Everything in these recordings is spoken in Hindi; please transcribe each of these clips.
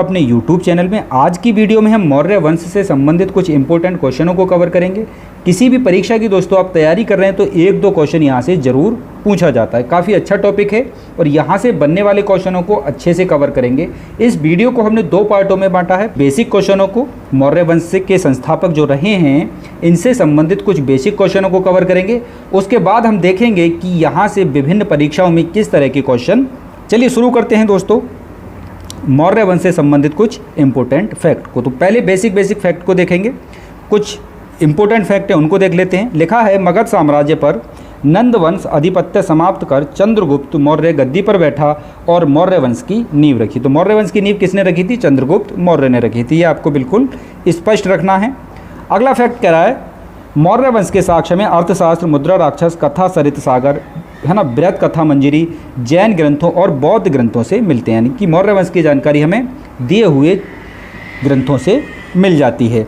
अपने YouTube चैनल में। आज की वीडियो में हम मौर्य वंश से संबंधित कुछ इंपॉर्टेंट क्वेश्चनों को कवर करेंगे। किसी भी परीक्षा की दोस्तों आप तैयारी कर रहे हैं तो एक दो क्वेश्चन यहाँ से ज़रूर पूछा जाता है। काफ़ी अच्छा टॉपिक है और यहाँ से बनने वाले क्वेश्चनों को अच्छे से कवर करेंगे। इस वीडियो को हमने दो पार्टों में बांटा है। बेसिक क्वेश्चनों को, मौर्य वंश के संस्थापक जो रहे हैं इनसे संबंधित कुछ बेसिक क्वेश्चनों को कवर करेंगे। उसके बाद हम देखेंगे कि यहाँ से विभिन्न परीक्षाओं में किस तरह के क्वेश्चन। चलिए शुरू करते हैं दोस्तों मौर्य वंश से संबंधित कुछ इंपॉर्टेंट फैक्ट को। तो पहले बेसिक फैक्ट को देखेंगे। कुछ इंपॉर्टेंट फैक्ट है उनको देख लेते हैं। लिखा है मगध साम्राज्य पर नंद वंश अधिपत्य समाप्त कर चंद्रगुप्त मौर्य गद्दी पर बैठा और मौर्य वंश की नींव रखी। तो मौर्य वंश की नींव किसने रखी थी? चंद्रगुप्त मौर्य ने रखी थी। ये आपको बिल्कुल स्पष्ट रखना है। अगला फैक्ट कह रहा है मौर्य वंश के साक्ष्य में अर्थशास्त्र, मुद्रा राक्षस, कथा सरित सागर, है ना, बृहत कथा मंजरी जैन ग्रंथों और बौद्ध ग्रंथों से मिलते हैं। यानी कि मौर्य वंश की जानकारी हमें दिए हुए ग्रंथों से मिल जाती है।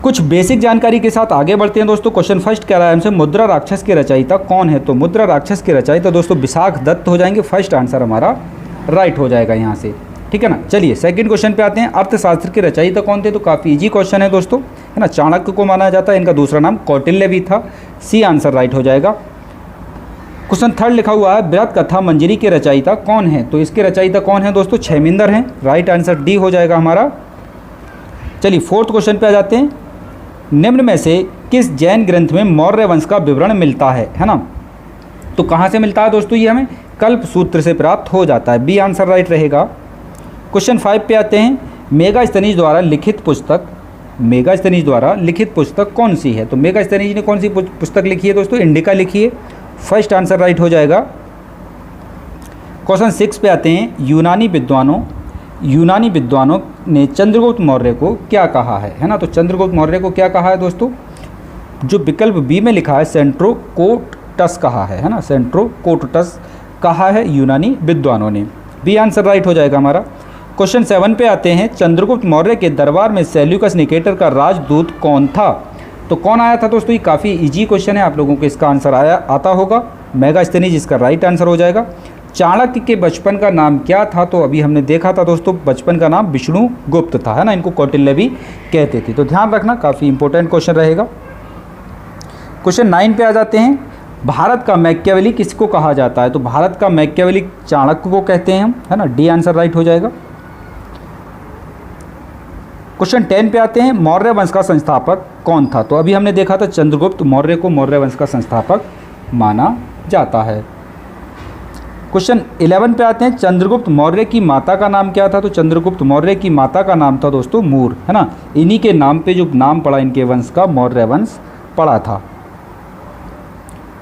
कुछ बेसिक जानकारी के साथ आगे बढ़ते हैं दोस्तों। क्वेश्चन फर्स्ट कह रहा है हमसे मुद्रा राक्षस के रचयिता कौन है? तो मुद्रा राक्षस के रचयिता दोस्तों विशाख दत्त हो जाएंगे। फर्स्ट आंसर हमारा राइट हो जाएगा यहाँ से, ठीक है ना। चलिए सेकंड क्वेश्चन पे आते हैं। अर्थशास्त्र के रचयिता कौन थे? तो काफ़ी इजी क्वेश्चन है दोस्तों, है ना। चाणक्य को माना जाता है, इनका दूसरा नाम कौटिल्य भी था। सी आंसर राइट हो जाएगा। क्वेश्चन थर्ड लिखा हुआ है बृहत कथा मंजरी के रचयिता कौन है? तो इसके रचयिता कौन है दोस्तों? क्षेमेंद्र हैं। राइट आंसर डी हो जाएगा हमारा। चलिए फोर्थ क्वेश्चन पे आ जाते हैं। निम्न में से किस जैन ग्रंथ में मौर्य वंश का विवरण मिलता है ना। तो कहाँ से मिलता है दोस्तों? ये हमें कल्प सूत्र से प्राप्त हो जाता है। बी आंसर राइट रहेगा। क्वेश्चन 5 पे आते हैं। मेगास्थनीज द्वारा लिखित पुस्तक कौन सी है? तो मेगास्थनीज ने कौन सी पुस्तक लिखी है दोस्तों? इंडिका लिखी है। फर्स्ट आंसर राइट हो जाएगा। क्वेश्चन 6 पे आते हैं। यूनानी विद्वानों ने चंद्रगुप्त मौर्य को क्या कहा है ना। तो चंद्रगुप्त मौर्य को क्या कहा है दोस्तों? जो विकल्प बी में लिखा है सेंट्रोकोटस कहा है ना। सेंट्रोकोटस कहा है यूनानी विद्वानों ने। बी आंसर राइट हो जाएगा हमारा। क्वेश्चन 7 पे आते हैं। चंद्रगुप्त मौर्य के दरबार में सेल्यूकस निकेटर का राजदूत कौन था? तो कौन आया था दोस्तों? ये काफ़ी इजी क्वेश्चन है, आप लोगों को इसका आंसर आता होगा। मेगास्थनीज इसका राइट आंसर हो जाएगा। चाणक्य के बचपन का नाम क्या था? तो अभी हमने देखा था दोस्तों बचपन का नाम विष्णुगुप्त था, है ना। इनको कौटिल्य भी कहते थे। तो ध्यान रखना, काफ़ी इंपॉर्टेंट क्वेश्चन रहेगा। क्वेश्चन 9 पे आ जाते हैं। भारत का मैकियावेली किसको कहा जाता है? तो भारत का मैकियावेली चाणक्य को कहते हैं हम, है ना। डी आंसर राइट हो जाएगा। क्वेश्चन 10 पे आते हैं। मौर्य वंश का संस्थापक कौन था? तो अभी हमने देखा था चंद्रगुप्त मौर्य को मौर्य वंश का संस्थापक माना जाता है। क्वेश्चन 11 पे आते हैं। चंद्रगुप्त मौर्य की माता का नाम क्या था? तो चंद्रगुप्त मौर्य की माता का नाम था दोस्तों मूर, है ना। इन्हीं के नाम पे जो नाम पड़ा इनके वंश का, मौर्य वंश पड़ा था।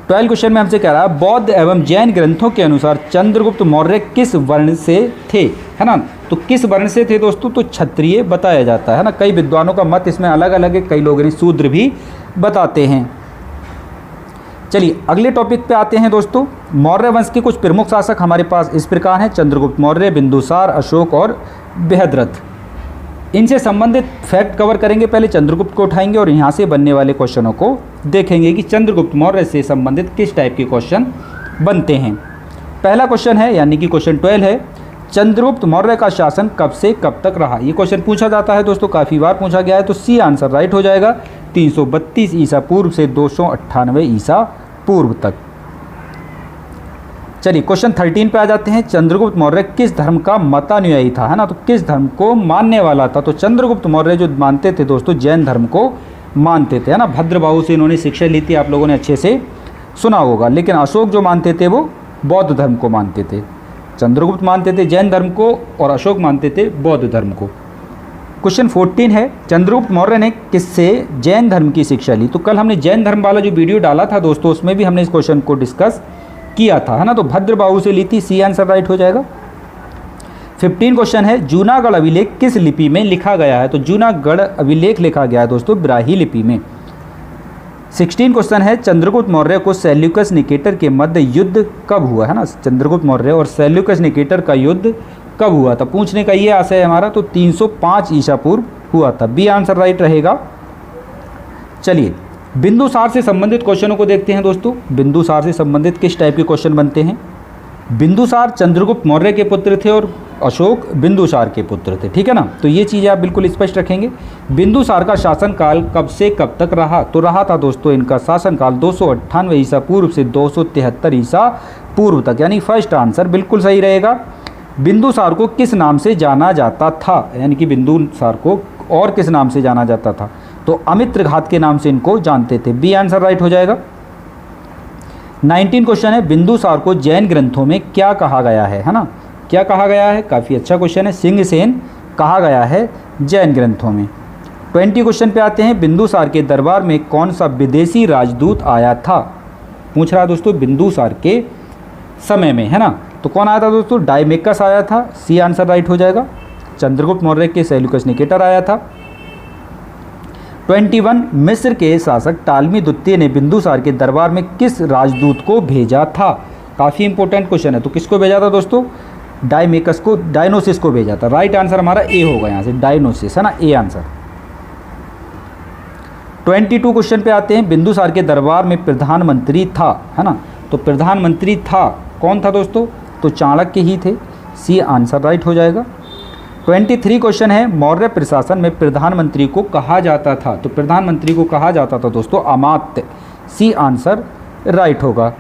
12 क्वेश्चन में हमसे कह रहा है बौद्ध एवं जैन ग्रंथों के अनुसार चंद्रगुप्त मौर्य किस वर्ण से थे, है ना। तो किस वर्ण से थे दोस्तों? तो क्षत्रिय बताया जाता है ना। कई विद्वानों का मत इसमें अलग अलग है, कई लोग इन्हें शूद्र भी बताते हैं। चलिए अगले टॉपिक पे आते हैं दोस्तों। मौर्य वंश के कुछ प्रमुख शासक हमारे पास इस प्रकार हैं। चंद्रगुप्त मौर्य, बिंदुसार, अशोक और बृहद्रथ। इनसे संबंधित फैक्ट कवर करेंगे। पहले चंद्रगुप्त को उठाएंगे और यहाँ से बनने वाले क्वेश्चनों को देखेंगे कि चंद्रगुप्त मौर्य से संबंधित किस टाइप के क्वेश्चन बनते हैं। पहला क्वेश्चन है यानी कि क्वेश्चन 12 है। चंद्रगुप्त मौर्य का शासन कब से कब तक रहा? ये क्वेश्चन पूछा जाता है दोस्तों, काफ़ी बार पूछा गया है। तो सी आंसर राइट हो जाएगा। 332 ईसा पूर्व से 298 ईसा पूर्व तक। चलिए क्वेश्चन 13 पे आ जाते हैं। चंद्रगुप्त मौर्य किस धर्म का मतानुयायी था, है ना। तो किस धर्म को मानने वाला था? तो चंद्रगुप्त मौर्य जो मानते थे दोस्तों जैन धर्म को मानते थे, है ना। भद्रबाहु से इन्होंने शिक्षा ली थी, आप लोगों ने अच्छे से सुना होगा। लेकिन अशोक जो मानते थे वो बौद्ध धर्म को मानते थे। चंद्रगुप्त मानते थे जैन धर्म को और अशोक मानते थे बौद्ध धर्म को। क्वेश्चन 14 है। चंद्रगुप्त मौर्य ने किससे जैन धर्म की शिक्षा ली? तो कल हमने जैन धर्म वाला जो वीडियो डाला था दोस्तों उसमें भी हमने इस क्वेश्चन को डिस्कस किया था, है ना। तो भद्रबाहु से ली थी। सी आंसर राइट हो जाएगा। 15 क्वेश्चन है। जूनागढ़ अभिलेख किस लिपि में लिखा गया है? तो जूनागढ़ अभिलेख लिखा गया है दोस्तों ब्राह्मी लिपि में। 16 क्वेश्चन है। चंद्रगुप्त मौर्य को सेल्यूकस निकेटर के मध्य युद्ध कब हुआ, है ना। चंद्रगुप्त मौर्य और सेल्यूकस निकेटर का युद्ध कब हुआ था? पूछने का ये आशय है हमारा। तो 305 ईसा पूर्व हुआ था। बी आंसर राइट रहेगा। चलिए बिंदुसार से संबंधित क्वेश्चनों को देखते हैं दोस्तों। बिंदुसार से संबंधित किस टाइप के क्वेश्चन बनते हैं। बिंदुसार चंद्रगुप्त मौर्य के पुत्र थे और अशोक बिंदुसार के पुत्र थे, ठीक है ना। तो ये चीज़ें आप बिल्कुल स्पष्ट रखेंगे। बिंदुसार का शासनकाल कब से कब तक रहा, तो रहा था दोस्तों इनका शासनकाल 298 ईसा पूर्व से 273 ईसा पूर्व तक, यानी फर्स्ट आंसर बिल्कुल सही रहेगा। बिंदुसार को किस नाम से जाना जाता था, यानी कि बिंदुसार को और किस नाम से जाना जाता था, तो अमित्रघात के नाम से इनको जानते थे, बी आंसर राइट हो जाएगा। 19 क्वेश्चन है, बिंदुसार को जैन ग्रंथों में क्या कहा गया है ना, क्या कहा गया है, काफ़ी अच्छा क्वेश्चन है, सिंहसेन कहा गया है जैन ग्रंथों में। 20 क्वेश्चन पे आते हैं, बिंदुसार के दरबार में कौन सा विदेशी राजदूत आया था, पूछ रहा दोस्तों बिंदुसार के समय में, है ना। तो कौन आया था दोस्तों, डायमेकस आया था, सी आंसर राइट हो जाएगा। चंद्रगुप्त मौर्य के सेल्यूकस निकेटर आया था। 21 मिस्र के शासक टालमी द्वितीय ने बिंदुसार के दरबार में किस राजदूत को भेजा था, काफ़ी इंपॉर्टेंट क्वेश्चन है। तो किसको भेजा था दोस्तों, डायमेकस को, डायनोसिस को भेजा था। राइट आंसर हमारा ए होगा यहाँ से, डायनोसिस, है ना, ए आंसर। 22 क्वेश्चन पे आते हैं, बिंदुसार के दरबार में प्रधानमंत्री था, है ना, तो प्रधानमंत्री था, कौन था दोस्तों, तो चाणक्य ही थे, सी आंसर राइट हो जाएगा। 23 क्वेश्चन है, मौर्य प्रशासन में प्रधानमंत्री को कहा जाता था, तो प्रधानमंत्री को कहा जाता था दोस्तों अमात्य, सी आंसर राइट होगा।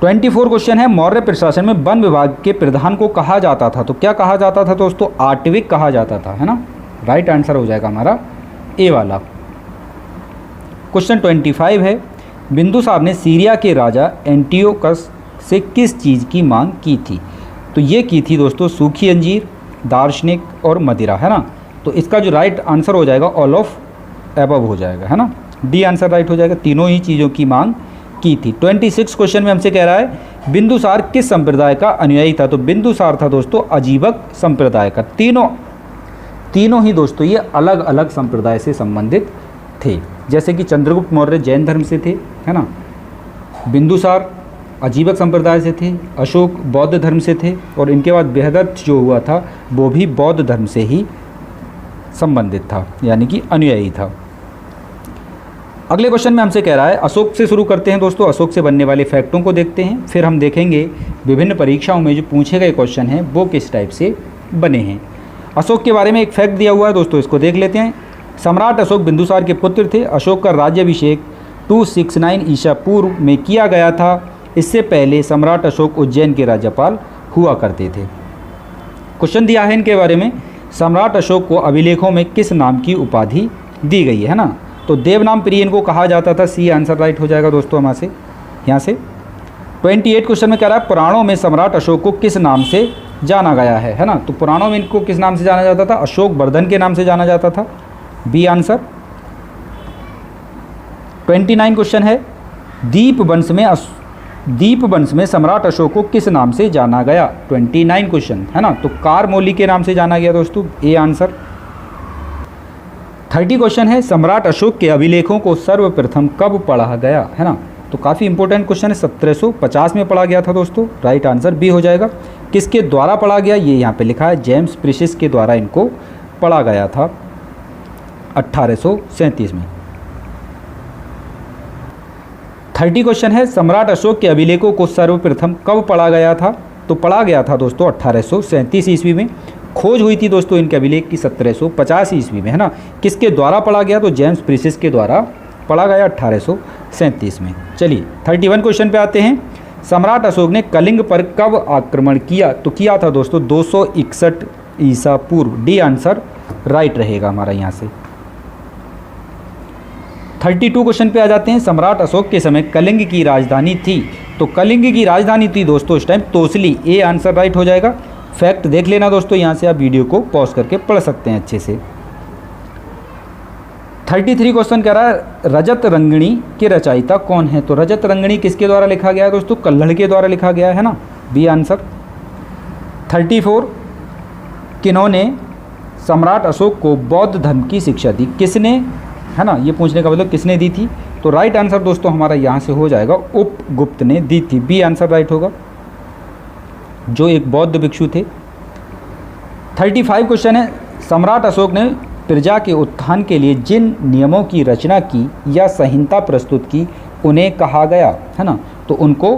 24 क्वेश्चन है, मौर्य प्रशासन में वन विभाग के प्रधान को कहा जाता था, तो क्या कहा जाता था दोस्तों, आटविक कहा जाता था, है ना। राइट आंसर हो जाएगा हमारा ए वाला। क्वेश्चन 25 है, बिंदुसार ने सीरिया के राजा एंटियोकस से किस चीज़ की मांग की थी, तो ये की थी दोस्तों सूखी अंजीर, दार्शनिक और मदिरा, है ना। तो इसका जो राइट आंसर हो जाएगा ऑल ऑफ एबव हो जाएगा, है ना, डी आंसर राइट हो जाएगा, तीनों ही चीज़ों की मांग की थी। 26 क्वेश्चन में हमसे कह रहा है बिंदुसार किस संप्रदाय का अनुयायी था, तो बिंदुसार था दोस्तों अजीवक संप्रदाय का। तीनों ही दोस्तों ये अलग अलग संप्रदाय से संबंधित थे, जैसे कि चंद्रगुप्त मौर्य जैन धर्म से थे, है ना, बिंदुसार अजीवक संप्रदाय से थे, अशोक बौद्ध धर्म से थे, और इनके बाद बृहदत्त जो हुआ था वो भी बौद्ध धर्म से ही संबंधित था, यानी कि अनुयायी था। अगले क्वेश्चन में हमसे कह रहा है, अशोक से शुरू करते हैं दोस्तों, अशोक से बनने वाले फैक्टों को देखते हैं, फिर हम देखेंगे विभिन्न परीक्षाओं में जो पूछे गए क्वेश्चन हैं वो किस टाइप से बने हैं। अशोक के बारे में एक फैक्ट दिया हुआ है दोस्तों, इसको देख लेते हैं। सम्राट अशोक बिंदुसार के पुत्र थे। अशोक का राज्याभिषेक 269 ईसा पूर्व में किया गया था। इससे पहले सम्राट अशोक उज्जैन के राज्यपाल हुआ करते थे। क्वेश्चन दिया है इनके बारे में, सम्राट अशोक को अभिलेखों में किस नाम की उपाधि दी गई है ना, तो देवनाम प्रिय इनको कहा जाता था, सी आंसर राइट हो जाएगा दोस्तों हमारे यहाँ से। 28 क्वेश्चन में कह रहा है, पुराणों में सम्राट अशोक को किस नाम से जाना गया है ना, तो पुराणों में इनको किस नाम से जाना जाता था, अशोक वर्धन के नाम से जाना जाता था, बी आंसर। 29 क्वेश्चन है, दीप वंश में सम्राट अशोक को किस नाम से जाना गया, 29 क्वेश्चन है ना, तो कारमौली के नाम से जाना गया दोस्तों, ए आंसर। 30 क्वेश्चन है, सम्राट अशोक के अभिलेखों को सर्वप्रथम कब पढ़ा गया है ना, तो काफ़ी इंपॉर्टेंट क्वेश्चन है, 1750 में पढ़ा गया था दोस्तों, राइट आंसर बी हो जाएगा। किसके द्वारा पढ़ा गया, ये यहाँ पे लिखा है, जेम्स प्रीसिस के द्वारा इनको पढ़ा गया था 1837 में। 30 क्वेश्चन है, सम्राट अशोक के अभिलेखों को सर्वप्रथम कब पढ़ा गया था, तो पढ़ा गया था दोस्तों 1837 ईस्वी में। खोज हुई थी दोस्तों इनके अभिलेख की 1750 ईस्वी में, है ना। किसके द्वारा पढ़ा गया, तो जेम्स प्रीसिस के द्वारा पढ़ा गया 1837 में। चलिए 31 क्वेश्चन पे आते हैं, सम्राट अशोक ने कलिंग पर कब आक्रमण किया, तो किया था दोस्तों 261 ईसा पूर्व, डी आंसर राइट रहेगा हमारा यहाँ से। 32 क्वेश्चन पे आ जाते हैं, सम्राट अशोक के समय कलिंग की राजधानी थी, तो कलिंग की राजधानी थी दोस्तों उस time Tosali, A answer right हो जाएगा। फैक्ट देख लेना दोस्तों, यहाँ से आप वीडियो को पॉज करके पढ़ सकते हैं अच्छे से। 33 क्वेश्चन कह रहा है, रजत रंगणी के रचयिता कौन है, तो रजत रंगणी किसके द्वारा लिखा गया है दोस्तों, कल्हड़ के द्वारा लिखा गया है ना, बी आंसर। 34 किन्होंने सम्राट अशोक को बौद्ध धर्म की शिक्षा दी, किसने, है ना, ये पूछने का मतलब किसने दी थी, तो राइट आंसर दोस्तों हमारा यहाँ से हो जाएगा उपगुप्त ने दी थी, बी आंसर राइट होगा, जो एक बौद्ध भिक्षु थे। 35 क्वेश्चन है, सम्राट अशोक ने प्रजा के उत्थान के लिए जिन नियमों की रचना की या संहिता प्रस्तुत की उन्हें कहा गया, है ना, तो उनको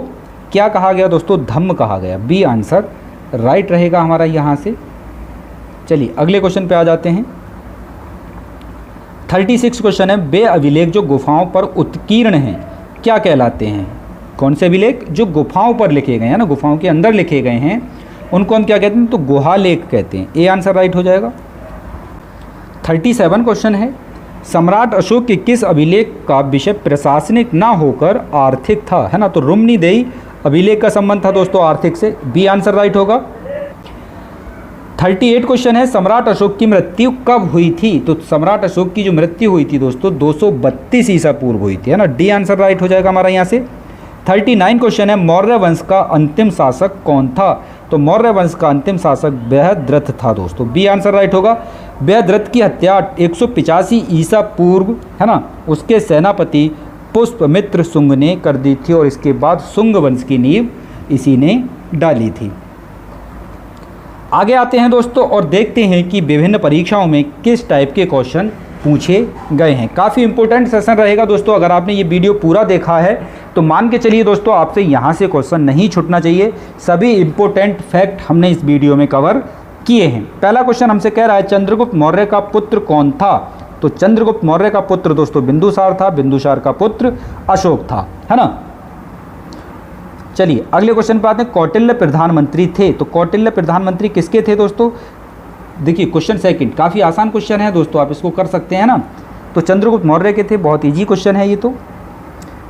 क्या कहा गया दोस्तों? धम्म कहा गया। बी आंसर राइट रहेगा हमारा यहाँ से। चलिए अगले क्वेश्चन पे आ जाते हैं। 36 क्वेश्चन है, वे अभिलेख जो गुफाओं पर उत्कीर्ण हैं क्या कहलाते हैं? कौन से अभिलेख? जो गुफाओं पर लिखे गए हैं ना, गुफाओं के अंदर लिखे गए हैं, उनको हम क्या कहते हैं? तो गुहालेख कहते हैं। ए आंसर राइट हो जाएगा। 37 क्वेश्चन है, सम्राट अशोक के किस अभिलेख का विषय प्रशासनिक ना होकर आर्थिक था? है ना, तो रुम्नीदेही अभिलेख का संबंध था दोस्तों आर्थिक से। बी आंसर राइट होगा। 38 क्वेश्चन है, सम्राट अशोक की मृत्यु कब हुई थी? तो सम्राट अशोक की जो मृत्यु हुई थी दोस्तों 232 ईसा पूर्व हुई थी, है ना। डी आंसर राइट हो जाएगा हमारा यहाँ से। 39 क्वेश्चन है, मौर्य वंश का अंतिम शासक कौन था? तो मौर्य वंश का अंतिम शासक बृहद्रथ था दोस्तों। बी आंसर राइट होगा। बृहद्रथ की हत्या 185 ईसा पूर्व, है ना, उसके सेनापति पुष्पमित्र शुंग ने कर दी थी और इसके बाद शुंग वंश की नींव इसी ने डाली थी। आगे आते हैं दोस्तों और देखते हैं कि विभिन्न परीक्षाओं में किस टाइप के क्वेश्चन पूछे गए हैं। काफ़ी इंपॉर्टेंट सेशन रहेगा दोस्तों। अगर आपने ये वीडियो पूरा देखा है तो मान के चलिए दोस्तों आपसे यहाँ से क्वेश्चन नहीं छूटना चाहिए। सभी इंपॉर्टेंट फैक्ट हमने इस वीडियो में कवर किए हैं। पहला क्वेश्चन हमसे कह रहा है, चंद्रगुप्त मौर्य का पुत्र कौन था? तो चंद्रगुप्त मौर्य का पुत्र दोस्तों बिंदुसार था। बिंदुसार का पुत्र अशोक था, है ना। चलिए अगले क्वेश्चन पर आते हैं। कौटिल्य प्रधानमंत्री थे, तो कौटिल्य प्रधानमंत्री किसके थे दोस्तों? देखिए क्वेश्चन सेकंड, काफ़ी आसान क्वेश्चन है दोस्तों, आप इसको कर सकते हैं ना। तो चंद्रगुप्त मौर्य के थे, बहुत इजी क्वेश्चन है ये तो।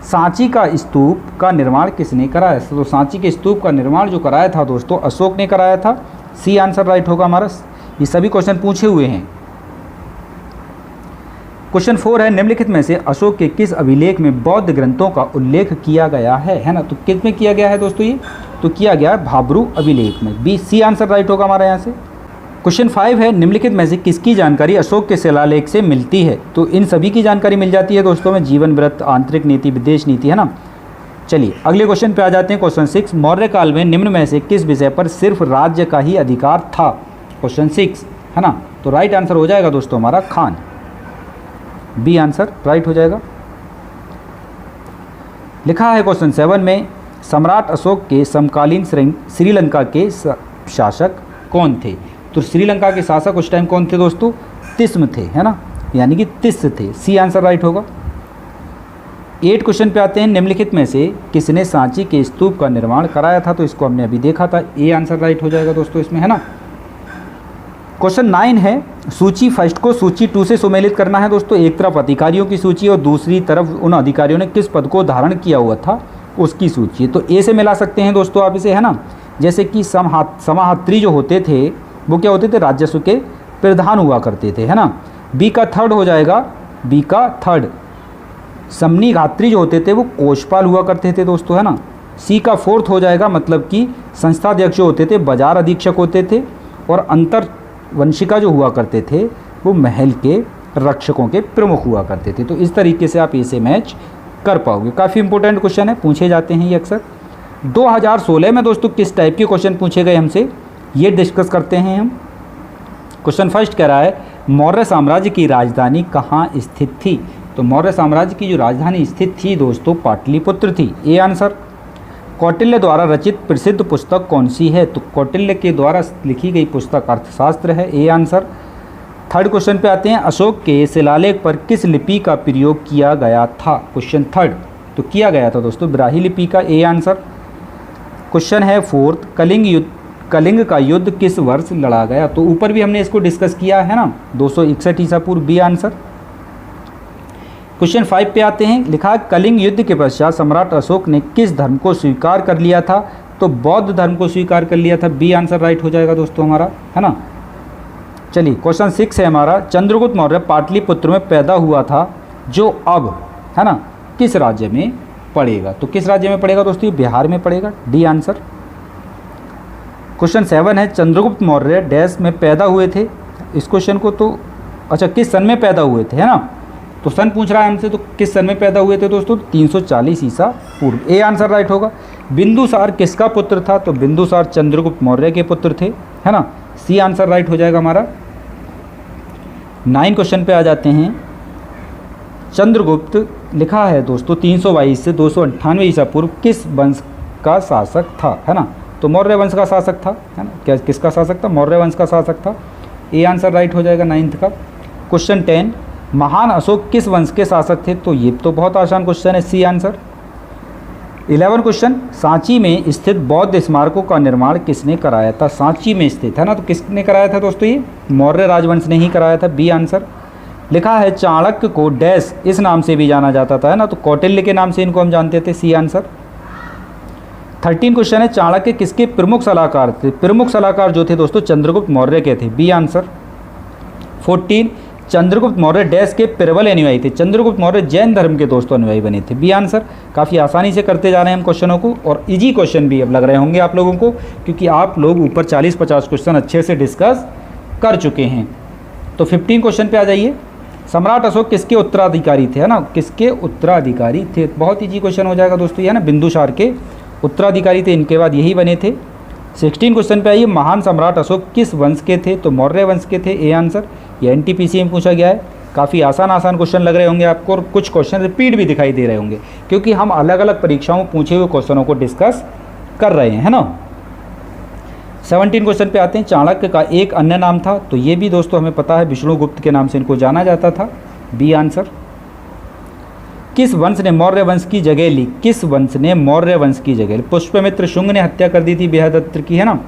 सांची का स्तूप का निर्माण किसने कराया? तो सांची के स्तूप का निर्माण जो कराया था दोस्तों अशोक ने कराया था। सी आंसर राइट होगा हमारा। ये सभी क्वेश्चन पूछे हुए हैं। क्वेश्चन 4 है, निम्नलिखित में से अशोक के किस अभिलेख में बौद्ध ग्रंथों का उल्लेख किया गया है ना। तो किस में किया गया है दोस्तों? ये तो किया गया है भाब्रू अभिलेख में। बी सी आंसर राइट होगा हमारा यहाँ से। क्वेश्चन 5 है, निम्नलिखित में से किसकी जानकारी अशोक के शिलालेख से मिलती है? तो इन सभी की जानकारी मिल जाती है दोस्तों में, जीवन व्रत, आंतरिक नीति, विदेश नीति, है ना। चलिए अगले क्वेश्चन पे आ जाते हैं। क्वेश्चन 6, मौर्य काल में निम्न में से किस विषय पर सिर्फ राज्य का ही अधिकार था? क्वेश्चन 6, है ना। तो राइट आंसर हो जाएगा दोस्तों हमारा खान। बी आंसर राइट हो जाएगा। लिखा है क्वेश्चन 7 में, सम्राट अशोक के समकालीन श्रीलंका के शासक कौन थे? तो श्रीलंका के शासक उस टाइम कौन थे दोस्तों? तिस्म थे, है ना, यानी कि तिस्स थे। सी आंसर राइट होगा। 8 क्वेश्चन पे आते हैं, निम्नलिखित में से किसने सांची के स्तूप का निर्माण कराया था? तो इसको हमने अभी देखा था। ए आंसर राइट हो जाएगा दोस्तों इसमें, है ना। क्वेश्चन 9 है, सूची फर्स्ट को सूची 2 से सुमेलित करना है दोस्तों। एक तरफ अधिकारियों की सूची और दूसरी तरफ उन अधिकारियों ने किस पद को धारण किया हुआ था उसकी सूची। तो ए से मिला सकते हैं दोस्तों आप इसे, है ना। जैसे कि समाहर्त्री जो होते थे वो क्या होते थे? राजस्व के प्रधान हुआ करते थे, है ना। बी का थर्ड हो जाएगा, बी का थर्ड। समनीघात्री जो होते थे वो कोषपाल हुआ करते थे दोस्तों, है ना। सी का फोर्थ हो जाएगा, मतलब कि संस्थाध्यक्ष जो होते थे बाजार अधीक्षक होते थे। और अंतर वंशिका जो हुआ करते थे वो महल के रक्षकों के प्रमुख हुआ करते थे। तो इस तरीके से आप इसे मैच कर पाओगे। काफ़ी इंपॉर्टेंट क्वेश्चन है, पूछे जाते हैं ये अक्सर। 2016 में दोस्तों किस टाइप के क्वेश्चन पूछे गए हमसे, ये डिस्कस करते हैं हम। क्वेश्चन फर्स्ट कह रहा है, मौर्य साम्राज्य की राजधानी कहाँ स्थित थी? तो मौर्य साम्राज्य की जो राजधानी स्थित थी दोस्तों पाटलिपुत्र थी। A answer. कौटिल्य द्वारा रचित प्रसिद्ध पुस्तक कौन सी है? तो कौटिल्य के द्वारा लिखी गई पुस्तक अर्थशास्त्र है। A answer. थर्ड क्वेश्चन पे आते हैं, अशोक के शिलालेख पर किस लिपि का प्रयोग किया गया था? क्वेश्चन थर्ड, तो किया गया था दोस्तों ब्राह्मी लिपि का। A answer. क्वेश्चन है फोर्थ, कलिंग का युद्ध किस वर्ष लड़ा गया? तो ऊपर भी हमने इसको डिस्कस किया है ना, 261 ईसा पूर्व। B answer. क्वेश्चन 5 पे आते हैं, लिखा है कलिंग युद्ध के पश्चात सम्राट अशोक ने किस धर्म को स्वीकार कर लिया था? तो बौद्ध धर्म को स्वीकार कर लिया था। बी आंसर राइट हो जाएगा दोस्तों हमारा, है ना। चलिए क्वेश्चन 6 है हमारा, चंद्रगुप्त मौर्य पाटलिपुत्र में पैदा हुआ था जो अब, है ना, किस राज्य में पड़ेगा? तो किस राज्य में पड़ेगा दोस्तों? बिहार में पड़ेगा। D answer. क्वेश्चन 7 है, चंद्रगुप्त मौर्य डैश में पैदा हुए थे? इस क्वेश्चन को तो अच्छा किस सन में पैदा हुए थे, है ना। तो सन पूछ रहा है हमसे, तो किस सन में पैदा हुए थे दोस्तों? 340 ईसा पूर्व। ए आंसर राइट होगा। बिंदुसार किसका पुत्र था? तो बिंदुसार चंद्रगुप्त मौर्य के पुत्र थे, है ना। सी आंसर राइट हो जाएगा हमारा। 9 क्वेश्चन पे आ जाते हैं, चंद्रगुप्त लिखा है दोस्तों 322 से 298 ईसा पूर्व किस वंश का शासक था, है ना। तो मौर्य वंश का शासक था, है ना। क्या किसका शासक था? मौर्य वंश का शासक था। ए आंसर राइट हो जाएगा 9th का। क्वेश्चन 10, महान अशोक किस वंश के शासक थे? तो ये तो बहुत आसान क्वेश्चन है, सी आंसर। 11 क्वेश्चन, सांची में स्थित बौद्ध स्मारकों का निर्माण किसने कराया था? सांची में स्थित, है ना, तो किसने कराया था दोस्तों? ये मौर्य राजवंश ने ही कराया था, बी आंसर। लिखा है चाणक्य को डैश इस नाम से भी जाना जाता था, है ना, तो कौटिल्य के नाम से इनको हम जानते थे, सी आंसर। 13 क्वेश्चन है, चाणक्य किसके प्रमुख सलाहकार थे? प्रमुख सलाहकार जो थे दोस्तों चंद्रगुप्त मौर्य के थे, B answer. 14, Chandragupta Maurya dash के प्रबल अनुयायी थे? चंद्रगुप्त मौर्य जैन धर्म के दोस्तों अनुयायी बने थे, बी आंसर। काफ़ी आसानी से करते जा रहे हैं हम क्वेश्चनों को, और इजी क्वेश्चन भी अब लग रहे होंगे आप लोगों को, क्योंकि आप लोग ऊपर 40-50 क्वेश्चन अच्छे से डिस्कस कर चुके हैं। तो 15 क्वेश्चन पे आ जाइए। सम्राट अशोक किसके उत्तराधिकारी थे, है ना, किसके उत्तराधिकारी थे? बहुत इजी क्वेश्चन हो जाएगा दोस्तों, ये ना बिंदुसार के उत्तराधिकारी थे, इनके बाद यही बने थे। 16 क्वेश्चन पे आइए, महान सम्राट अशोक किस वंश के थे? तो मौर्य वंश के थे, ए आंसर। ये एनटीपीसी में पूछा गया है। काफ़ी आसान क्वेश्चन लग रहे होंगे आपको, और कुछ क्वेश्चन रिपीट भी दिखाई दे रहे होंगे, क्योंकि हम अलग अलग परीक्षाओं में पूछे हुए क्वेश्चनों को डिस्कस कर रहे हैं, है ना। 17 क्वेश्चन पे आते हैं, चाणक्य का एक अन्य नाम था? तो ये भी दोस्तों हमें पता है, विष्णुगुप्त के नाम से इनको जाना जाता था, बी आंसर। किस वंश ने मौर्य वंश की जगह ली? किस वंश ने मौर्य वंश की जगह ली? पुष्यमित्र शुंग ने हत्या कर दी थी बृहदत्त की, है ना।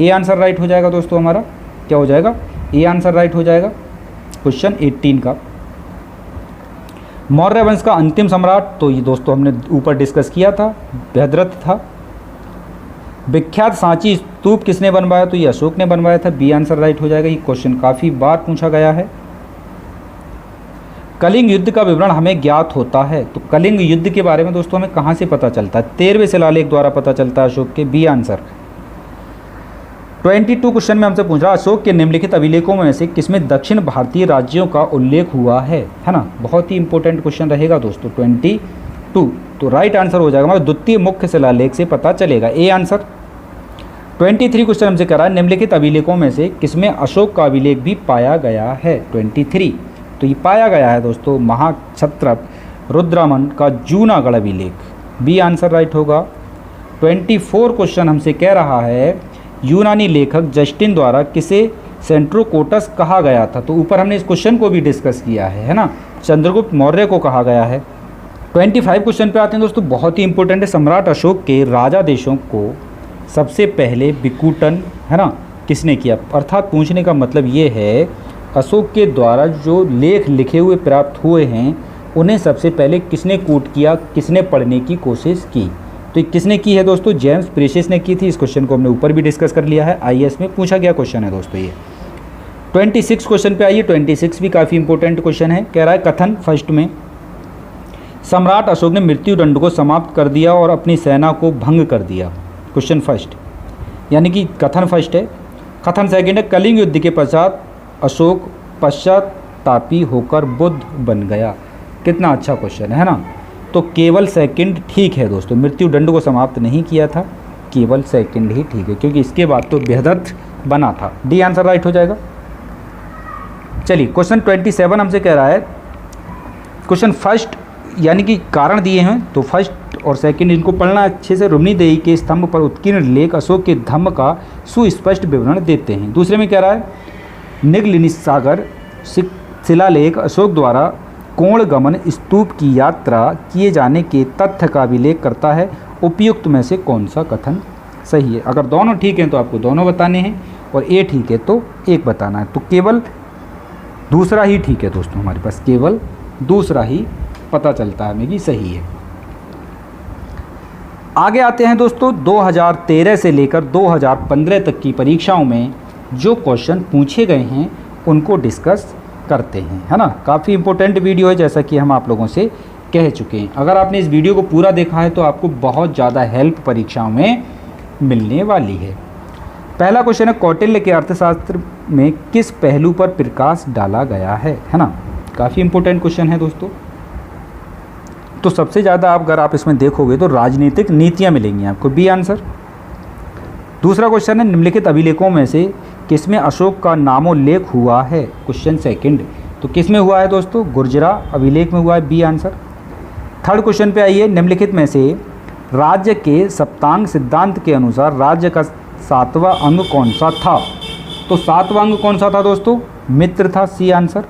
ए आंसर राइट हो जाएगा दोस्तों हमारा, क्या हो जाएगा? ए आंसर राइट हो जाएगा। क्वेश्चन 18 का, मौर्य वंश का अंतिम सम्राट? तो ये दोस्तों हमने ऊपर डिस्कस किया था, बृहद्रथ था। विख्यात सांची स्तूप किसने बनवाया? तो ये अशोक ने बनवाया था, बी आंसर राइट हो जाएगा। ये क्वेश्चन काफ़ी बार पूछा गया है। कलिंग युद्ध का विवरण हमें ज्ञात होता है? तो कलिंग युद्ध के बारे में दोस्तों हमें कहाँ से पता चलता है? 13वें शिलालेख द्वारा पता चलता है अशोक के, बी आंसर। 22 क्वेश्चन में हमसे पूछ रहा, अशोक के निम्नलिखित अभिलेखों में से किसमें दक्षिण भारतीय राज्यों का उल्लेख हुआ है ना। बहुत ही इंपॉर्टेंट क्वेश्चन रहेगा दोस्तों 22। तो राइट आंसर हो जाएगा हमारा द्वितीय मुख्य शिलालेख से पता चलेगा, ए आंसर। 23 क्वेश्चन हमसे कह रहा है, निम्नलिखित अभिलेखों में से किसमें अशोक का अभिलेख भी पाया गया है? 23, तो ये पाया गया है दोस्तों महाक्षत्रप रुद्रमन का जूनागढ़ अभिलेख, बी आंसर राइट होगा। 24 क्वेश्चन हमसे कह रहा है, यूनानी लेखक जस्टिन द्वारा किसे सेंट्रोकोटस कहा गया था? तो ऊपर हमने इस क्वेश्चन को भी डिस्कस किया है ना, चंद्रगुप्त मौर्य को कहा गया है। 25 क्वेश्चन पे आते हैं दोस्तों, बहुत ही इंपॉर्टेंट है। सम्राट अशोक के राजा देशों को सबसे पहले विकूटन, है ना, किसने किया? अर्थात पूछने का मतलब ये है, अशोक के द्वारा जो लेख लिखे हुए प्राप्त हुए हैं उन्हें सबसे पहले किसने कूट किया, किसने पढ़ने की कोशिश की? तो ये किसने की है दोस्तों? जेम्स प्रेसियस ने की थी। इस क्वेश्चन को हमने ऊपर भी डिस्कस कर लिया है, आईएएस में पूछा गया क्वेश्चन है दोस्तों ये। 26 क्वेश्चन पे आइए, 26 भी काफ़ी इंपॉर्टेंट क्वेश्चन है। कह रहा है कथन फर्स्ट में, सम्राट अशोक ने मृत्युदंड को समाप्त कर दिया और अपनी सेना को भंग कर दिया। क्वेश्चन फर्स्ट, यानी कि कथन फर्स्ट है। कथन सेकंड है, कलिंग युद्ध के पश्चात अशोक पश्चातापी होकर बुद्ध बन गया। कितना अच्छा क्वेश्चन है ना। तो केवल सेकंड ठीक है दोस्तों, मृत्युदंड को समाप्त नहीं किया था, केवल सेकंड ही ठीक है, क्योंकि इसके बाद तो बृहद्रथ बना था, डी आंसर राइट हो जाएगा। चलिए क्वेश्चन 27 हमसे कह रहा है, क्वेश्चन फर्स्ट यानी कि कारण दिए हैं, तो फर्स्ट और सेकंड इनको पढ़ना अच्छे से। रुक्मिणीदेवी के स्तंभ पर उत्कीर्ण लेख अशोक के धम्म का सुस्पष्ट विवरण देते हैं। दूसरे में कह रहा है, निगलनिसागर शिलालेख अशोक द्वारा कोणगमन स्तूप की यात्रा किए जाने के तथ्य का अभिलेख करता है। उपयुक्त में से कौन सा कथन सही है? अगर दोनों ठीक हैं तो आपको दोनों बताने हैं, और ए ठीक है तो एक बताना है। तो केवल दूसरा ही ठीक है दोस्तों, हमारे पास केवल दूसरा ही पता चलता है हमें कि सही है। आगे आते हैं दोस्तों, 2013 से लेकर 2015 तक की परीक्षाओं में जो क्वेश्चन पूछे गए हैं उनको डिस्कस करते हैं, है ना। काफ़ी इंपॉर्टेंट वीडियो है, जैसा कि हम आप लोगों से कह चुके हैं। अगर आपने इस वीडियो को पूरा देखा है तो आपको बहुत ज़्यादा हेल्प परीक्षाओं में मिलने वाली है। पहला क्वेश्चन है, कौटिल्य के अर्थशास्त्र में किस पहलू पर प्रकाश डाला गया है ना। काफ़ी इंपॉर्टेंट क्वेश्चन है दोस्तों। तो सबसे ज़्यादा अगर आप इसमें देखोगे तो राजनीतिक नीतियाँ मिलेंगी आपको, बी आंसर। दूसरा क्वेश्चन है, निम्नलिखित अभिलेखों में से किसमें अशोक का नामोल्लेख हुआ है? क्वेश्चन सेकंड, तो किसमें हुआ है दोस्तों? गुर्जरा अभिलेख में हुआ है, बी आंसर। थर्ड क्वेश्चन पे आइए, निम्नलिखित में से राज्य के सप्तांग सिद्धांत के अनुसार राज्य का 7वां अंग कौन सा था? तो 7वां अंग कौन सा था दोस्तों? मित्र था, सी आंसर।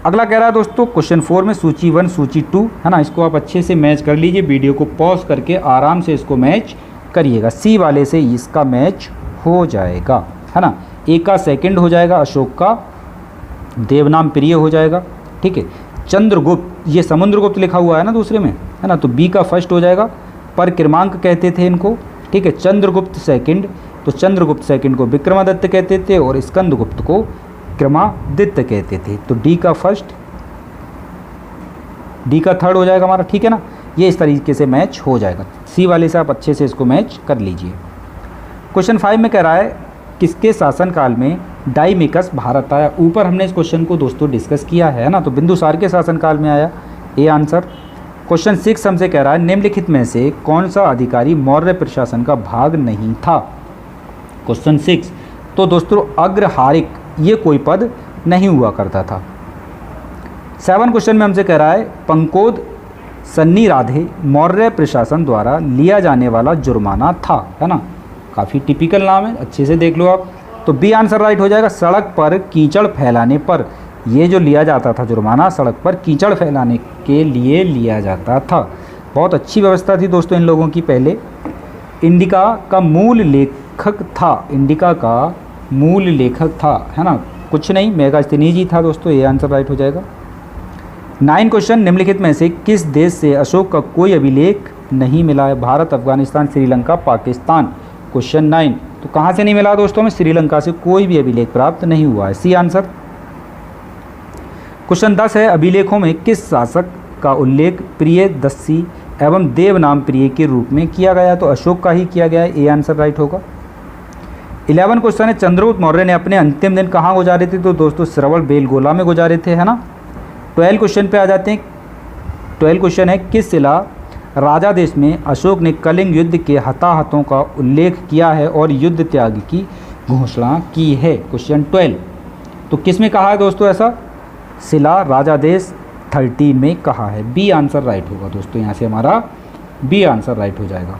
अगला कह रहा है दोस्तों क्वेश्चन 4 में सूची 1 सूची 2 है ना, इसको आप अच्छे से मैच कर लीजिए, वीडियो को पॉज करके आराम से इसको मैच करिएगा। सी वाले से इसका मैच हो जाएगा, है ना। ए का सेकंड हो जाएगा, अशोक का देवनाम प्रिय हो जाएगा, ठीक है। चंद्रगुप्त, ये समुद्रगुप्त लिखा हुआ है ना दूसरे में, है ना, तो बी का फर्स्ट हो जाएगा। पर क्रमांक कहते थे इनको, ठीक है। चंद्रगुप्त सेकंड, तो चंद्रगुप्त सेकंड को विक्रमादित्य कहते थे और स्कंदगुप्त को क्रमादित्य कहते थे। तो डी का फर्स्ट, डी का थर्ड हो जाएगा हमारा, ठीक है ना। ये इस तरीके से मैच हो जाएगा। सी वाले से आप अच्छे से इसको मैच कर लीजिए। क्वेश्चन 5 में कह रहा है किसके शासनकाल में डाइमिकस भारत आया? ऊपर हमने इस क्वेश्चन को दोस्तों डिस्कस किया है ना, तो बिंदुसार के शासनकाल में आया, ए आंसर। क्वेश्चन 6 हमसे कह रहा है निम्नलिखित में से कौन सा अधिकारी मौर्य प्रशासन का भाग नहीं था? क्वेश्चन 6, तो दोस्तों अग्रहारिक ये कोई पद नहीं हुआ करता था। 7 क्वेश्चन में हमसे कह रहा है पंकोद सन्नी राधे मौर्य प्रशासन द्वारा लिया जाने वाला जुर्माना था, है ना। काफ़ी टिपिकल नाम है, अच्छे से देख लो आप। तो बी आंसर राइट हो जाएगा। सड़क पर कीचड़ फैलाने पर, ये जो लिया जाता था जुर्माना, सड़क पर कीचड़ फैलाने के लिए लिया जाता था। बहुत अच्छी व्यवस्था थी दोस्तों इन लोगों की पहले। इंडिका का मूल लेखक था, इंडिका का मूल लेखक था, है ना, कुछ नहीं, मेगास्थनीज ही था दोस्तों, ये आंसर राइट हो जाएगा। 9 क्वेश्चन निम्नलिखित में से किस देश से अशोक का कोई अभिलेख नहीं मिला है? भारत, अफगानिस्तान, श्रीलंका, पाकिस्तान। क्वेश्चन 9, तो कहाँ से नहीं मिला दोस्तों? में श्रीलंका से कोई भी अभिलेख प्राप्त नहीं हुआ है, सी आंसर। क्वेश्चन 10 है अभिलेखों में किस शासक का उल्लेख प्रियदर्शी एवं देवनाम प्रिय के रूप में किया गया? तो अशोक का ही किया गया है, ए आंसर राइट होगा। 11 क्वेश्चन है चंद्रगुप्त मौर्य ने अपने अंतिम दिन कहाँ गुजारे थे? तो दोस्तों श्रवण बेलगोला में गुजारे थे, है ना। 12 क्वेश्चन पे आ जाते हैं। 12 क्वेश्चन है किस शिला राजादेश में अशोक ने कलिंग युद्ध के हताहतों का उल्लेख किया है और युद्ध त्याग की घोषणा की है? क्वेश्चन 12, तो किस में कहा है दोस्तों ऐसा? शिला राजादेश 13 में कहा है, बी आंसर राइट होगा दोस्तों। यहाँ से हमारा बी आंसर राइट हो जाएगा।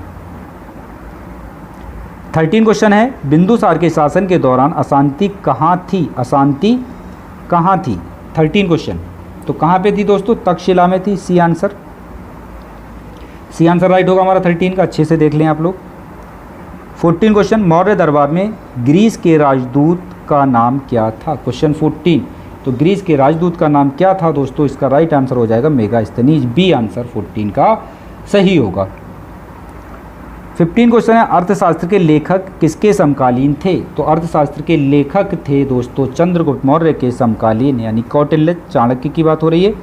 13 क्वेश्चन है बिंदुसार के शासन के दौरान अशांति कहाँ थी? अशांति कहाँ थी? 13 क्वेश्चन, तो कहाँ पे थी दोस्तों? तक्षशिला में थी, C answer. C answer right होगा हमारा 13 का, अच्छे से देख लें आप लोग। 14 क्वेश्चन मौर्य दरबार में ग्रीस के राजदूत का नाम क्या था? क्वेश्चन 14, तो ग्रीस के राजदूत का नाम क्या था दोस्तों? इसका राइट आंसर हो जाएगा मेगास्थनीज, बी आंसर 14 का सही होगा। 15 क्वेश्चन है अर्थशास्त्र के लेखक किसके समकालीन थे? तो अर्थशास्त्र के लेखक थे दोस्तों चंद्रगुप्त मौर्य के समकालीन, यानी कौटिल्य चाणक्य की बात हो रही है।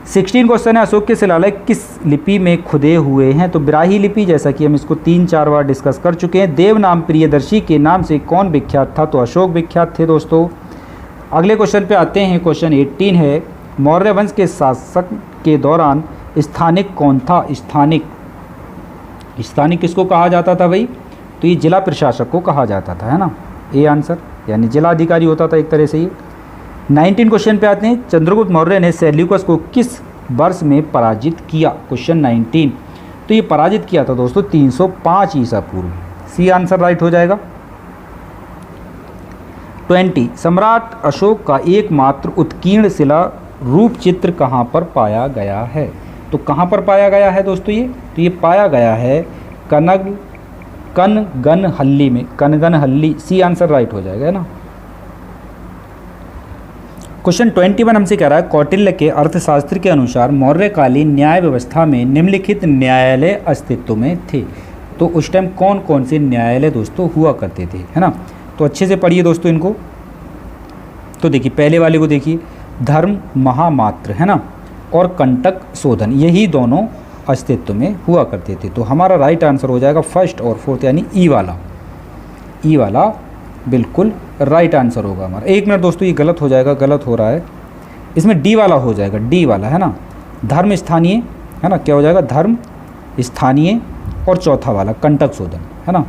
16 क्वेश्चन है अशोक के शिलालेख किस लिपि में खुदे हुए हैं? तो ब्राही लिपि, जैसा कि हम इसको 3-4 बार डिस्कस कर चुके हैं। देवनाम प्रियदर्शी के नाम से कौन विख्यात था? तो अशोक विख्यात थे दोस्तों। अगले क्वेश्चन पे आते हैं। क्वेश्चन 18 है मौर्य वंश के शासक के दौरान स्थानिक कौन था? स्थानिक, स्थानिक किसको कहा जाता था भाई? तो ये जिला प्रशासक को कहा जाता था, है ना, ए आंसर, यानी जिला अधिकारी होता था एक तरह से ये। 19 क्वेश्चन पे आते हैं चंद्रगुप्त मौर्य ने सेल्यूकस को किस वर्ष में पराजित किया? क्वेश्चन 19, तो ये पराजित किया था दोस्तों 305 ईसा पूर्व, सी आंसर राइट हो जाएगा। 20 सम्राट अशोक का एकमात्र उत्कीर्ण शिला रूप चित्र कहाँ पर पाया गया है? तो कहाँ पर पाया गया है दोस्तों ये? तो ये पाया गया है कनगनहल्ली में, कनगनहल्ली, सी आंसर राइट हो जाएगा, है ना। क्वेश्चन 21 हमसे कह रहा है कौटिल्य के अर्थशास्त्र के अनुसार मौर्यकालीन न्याय व्यवस्था में निम्नलिखित न्यायालय अस्तित्व में थे। तो उस टाइम कौन कौन से न्यायालय दोस्तों हुआ करते थे, है ना। तो अच्छे से पढ़िए दोस्तों इनको। तो देखिए पहले वाले को देखिए, धर्म महामात्र, है ना, और कंटक शोधन, यही दोनों अस्तित्व में हुआ करते थे। तो हमारा राइट आंसर हो जाएगा फर्स्ट और फोर्थ, यानी ई वाला, ई वाला बिल्कुल राइट आंसर होगा हमारा। एक मिनट दोस्तों, ये गलत हो जाएगा, गलत हो रहा है, इसमें डी वाला हो जाएगा, डी वाला, है ना, धर्म स्थानीय, है ना, क्या हो जाएगा, धर्म स्थानीय, और चौथा वाला कंटक शोधन, है ना,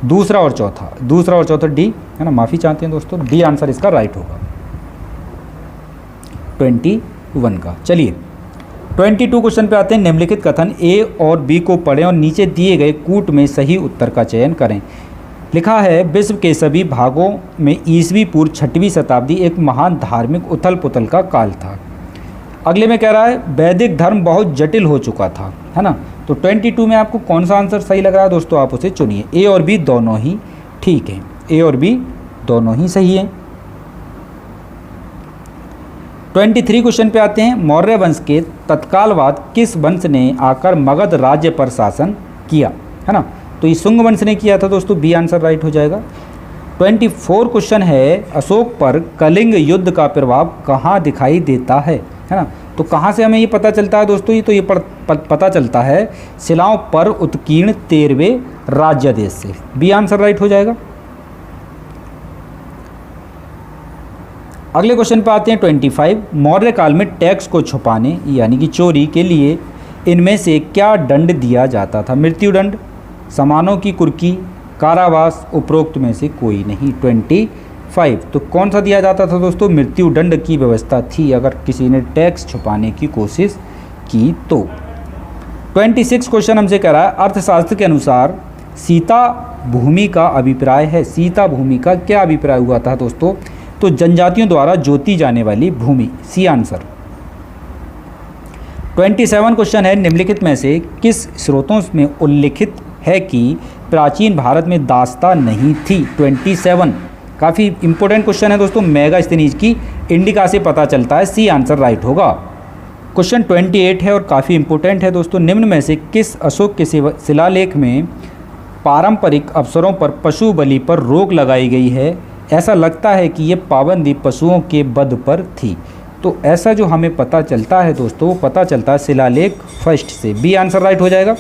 दूसरा और चौथा डी, है ना, माफ़ी चाहते हैं दोस्तों, डी आंसर इसका राइट होगा 21 का। चलिए 22 क्वेश्चन पे आते हैं। निम्नलिखित कथन ए और बी को पढ़ें और नीचे दिए गए कूट में सही उत्तर का चयन करें। लिखा है, विश्व के सभी भागों में ईसवी पूर्व 6वीं शताब्दी एक महान धार्मिक उथल पुथल का काल था। अगले में कह रहा है, वैदिक धर्म बहुत जटिल हो चुका था, है ना। तो 22 में आपको कौन सा आंसर सही लग रहा है दोस्तों, आप उसे चुनिए। ए और बी दोनों ही ठीक हैं, ए और बी दोनों ही सही हैं। 23 क्वेश्चन पे आते हैं। मौर्य वंश के तत्काल बाद किस वंश ने आकर मगध राज्य पर शासन किया, है ना। तो ये शुंग वंश ने किया था दोस्तों, बी आंसर राइट हो जाएगा। 24 क्वेश्चन है, अशोक पर कलिंग युद्ध का प्रभाव कहाँ दिखाई देता है ना। तो कहाँ से हमें ये पता चलता है दोस्तों, ये तो ये पता चलता है शिलाओं पर उत्कीर्ण 13वें राज्यादेश से, बी आंसर राइट हो जाएगा। अगले क्वेश्चन पे आते हैं 25। मौर्य काल में टैक्स को छुपाने यानी कि चोरी के लिए इनमें से क्या दंड दिया जाता था। मृत्युदंड, सामानों की कुर्की, कारावास, उपरोक्त में से कोई नहीं। 25 तो कौन सा दिया जाता था दोस्तों, मृत्युदंड की व्यवस्था थी अगर किसी ने टैक्स छुपाने की कोशिश की तो। 26 क्वेश्चन हमसे कह रहा है, अर्थशास्त्र के अनुसार सीता भूमि का अभिप्राय है। सीता भूमि का क्या अभिप्राय हुआ था दोस्तों, तो जनजातियों द्वारा जोती जाने वाली भूमि, सी आंसर। 27 क्वेश्चन है, निम्नलिखित में से किस स्रोतों में उल्लिखित है कि प्राचीन भारत में दास्ता नहीं थी। 27 काफ़ी इंपॉर्टेंट क्वेश्चन है दोस्तों, मेगास्थनीज की इंडिका से पता चलता है, सी आंसर राइट होगा। क्वेश्चन 28 है और काफ़ी इंपॉर्टेंट है दोस्तों, निम्न में से किस अशोक के शिलालेख में पारंपरिक अवसरों पर पशु बलि पर रोक लगाई गई है। ऐसा लगता है कि ये पाबंदी पशुओं के वध पर थी। तो ऐसा जो हमें पता चलता है दोस्तों, वो पता चलता है शिलालेख फर्स्ट से, बी आंसर राइट हो जाएगा।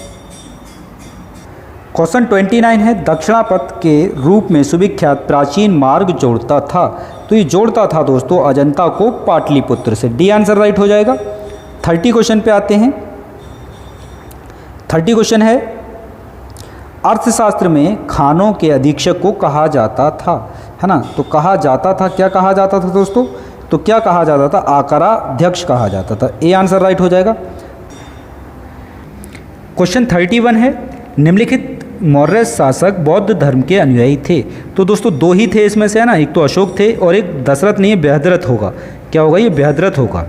क्वेश्चन 29 है, दक्षिणापथ के रूप में सुविख्यात प्राचीन मार्ग जोड़ता था। तो ये जोड़ता था दोस्तों अजंता को पाटलिपुत्र से, डी आंसर राइट हो जाएगा। 30 क्वेश्चन पे आते हैं। 30 क्वेश्चन है, अर्थशास्त्र में खानों के अधीक्षक को कहा जाता था, है ना। तो कहा जाता था, क्या कहा जाता था दोस्तों, तो क्या कहा जाता था, आकाराध्यक्ष कहा जाता था, ए आंसर राइट हो जाएगा। क्वेश्चन 31 है, निम्नलिखित मौर्य शासक बौद्ध धर्म के अनुयायी थे। तो दोस्तों दो ही थे इसमें से, है ना, एक तो अशोक थे और एक दशरथ नहीं, बृहद्रथ होगा। क्या होगा, ये बृहद्रथ होगा।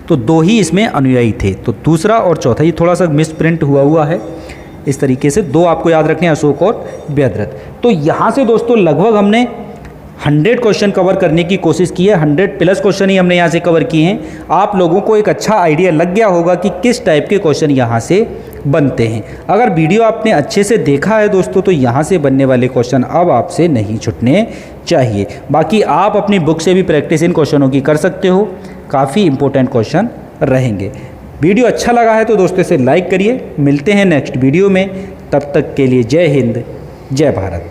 तो दो ही इसमें अनुयायी थे। तो दूसरा और चौथा, ये थोड़ा सा मिस प्रिंट हुआ है, इस तरीके से दो आपको याद रखने, अशोक और बृहद्रथ। तो यहाँ से दोस्तों लगभग हमने 100 क्वेश्चन कवर करने की कोशिश की है। 100+ क्वेश्चन ही हमने यहाँ से कवर किए हैं। आप लोगों को एक अच्छा आइडिया लग गया होगा कि किस टाइप के क्वेश्चन यहाँ से बनते हैं। अगर वीडियो आपने अच्छे से देखा है दोस्तों, तो यहाँ से बनने वाले क्वेश्चन अब आपसे नहीं छूटने चाहिए। बाकी आप अपनी बुक से भी प्रैक्टिस इन क्वेश्चनों की कर सकते हो, काफ़ी इंपॉर्टेंट क्वेश्चन रहेंगे। वीडियो अच्छा लगा है तो दोस्तों इसे लाइक करिए। मिलते हैं नेक्स्ट वीडियो में, तब तक के लिए जय हिंद, जय भारत।